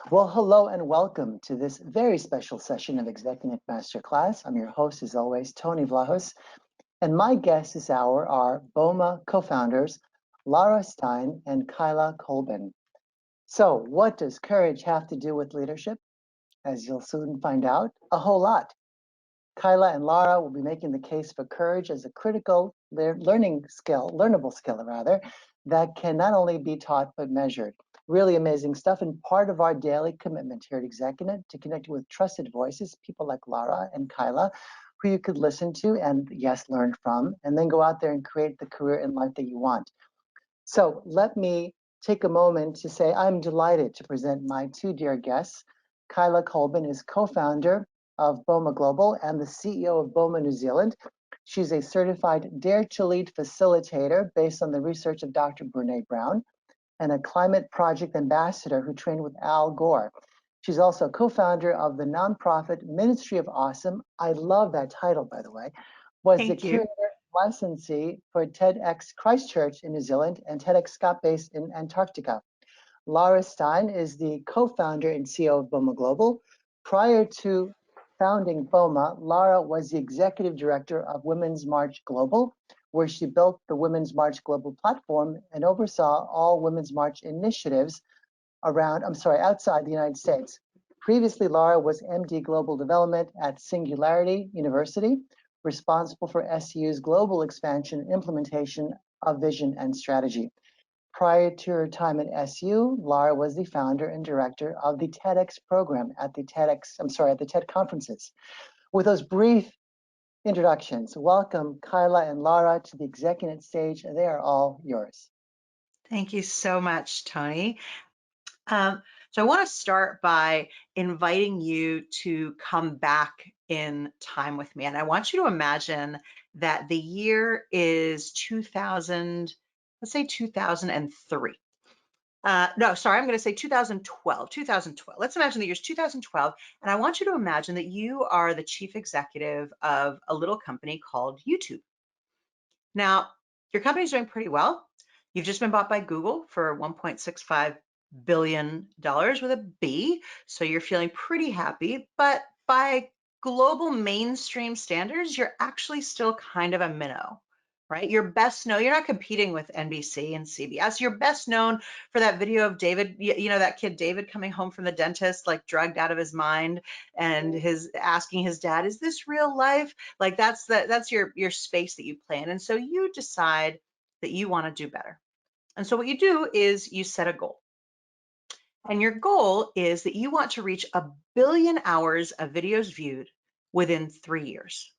Well, hello and welcome to this very special session of ExecuNet Master Class. I'm your host, as always, Tony Vlahos, and my guests this hour are Boma co-founders Lara Stein and Kaila Colbin. So, what does courage have to do with leadership? As you'll soon find out, a whole lot. Kaila and Lara will be making the case for courage as a critical learnable skill rather, that can not only be taught but measured. Really amazing stuff, and part of our daily commitment here at ExecuNet to connect with trusted voices, people like Lara and Kaila, who you could listen to and, yes, learn from, and then go out there and create the career in life that you want. So let me take a moment to say I'm delighted to present my two dear guests. Kaila Colbin is co-founder of Boma Global and the CEO of Boma New Zealand. She's a certified Dare to Lead facilitator based on the research of Dr. Brené Brown and a climate project ambassador who trained with Al Gore. She's also co-founder of the nonprofit Ministry of Awesome. I love that title, by the way. Was the Thank you. curator licensee for TEDx Christchurch in New Zealand and TEDx Scott based in Antarctica. Lara Stein is the co-founder and CEO of Boma Global. Prior to founding Boma, Lara was the executive director of Women's March Global, where she built the Women's March Global platform and oversaw all Women's March initiatives outside the United States. Previously, Lara was MD Global Development at Singularity University, responsible for SU's global expansion and implementation of vision and strategy. Prior to her time at SU, Lara was the founder and director of the TEDx program at the TED conferences. With those brief introductions, welcome Kaila and Lara to the ExecuNet stage. They are all yours. Thank you so much, Tony. So I want to start by inviting you to come back in time with me. And I want you to imagine that the year is 2000, let's say 2003. No, sorry, I'm going to say 2012. 2012. Let's imagine the year's 2012. And I want you to imagine that you are the chief executive of a little company called YouTube. Now, your company's doing pretty well. You've just been bought by Google for $1.65 billion with a B. So you're feeling pretty happy, but by global mainstream standards, you're actually still kind of a minnow, right? You're best known, you're not competing with NBC and CBS. You're best known for that video of David, you know, that kid David coming home from the dentist, like drugged out of his mind, and his asking his dad, is this real life? Like that's your space that you play in. And so you decide that you want to do better. And so what you do is you set a goal. And your goal is that you want to reach 1 billion hours of videos viewed within 3 years.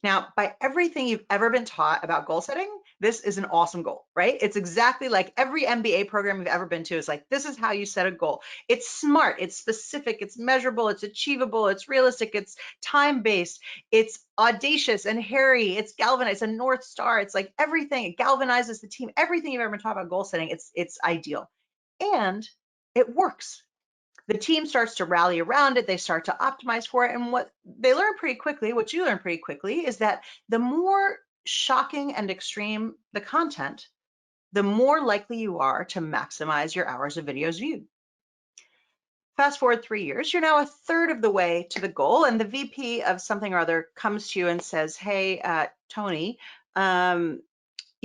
Now, by everything you've ever been taught about goal setting, this is an awesome goal, right? It's exactly like every MBA program you've ever been to is like, this is how you set a goal. It's smart, it's specific, it's measurable, it's achievable, it's realistic, it's time-based, it's audacious and hairy, it's galvanized, a North Star, it's like everything, it galvanizes the team. Everything you've ever been taught about goal setting, it's ideal. And it works. The team starts to rally around it, they start to optimize for it, and what they learn pretty quickly, what you learn pretty quickly, is that the more shocking and extreme the content, the more likely you are to maximize your hours of videos viewed. Fast forward 3 years, you're now a third of the way to the goal, and the VP of something or other comes to you and says, hey, Tony, you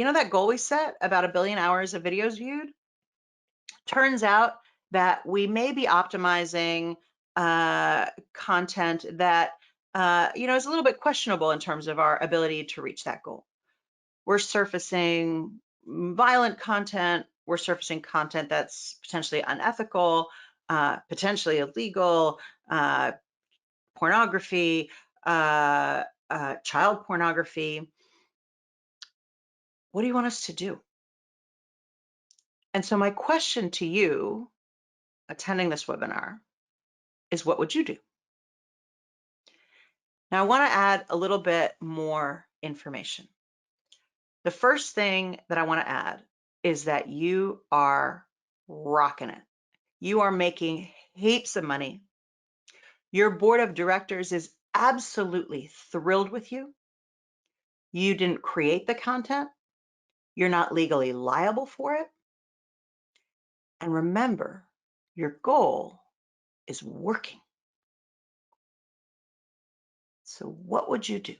know that goal we set about 1 billion hours of videos viewed? Turns out that we may be optimizing content that is a little bit questionable in terms of our ability to reach that goal. We're surfacing violent content. We're surfacing content that's potentially unethical, potentially illegal, pornography, child pornography. What do you want us to do? And so my question to you, attending this webinar, is what would you do? Now I want to add a little bit more information. The first thing that I want to add is that you are rocking it. You are making heaps of money. Your board of directors is absolutely thrilled with you. You didn't create the content. You're not legally liable for it. And remember, your goal is working. So what would you do?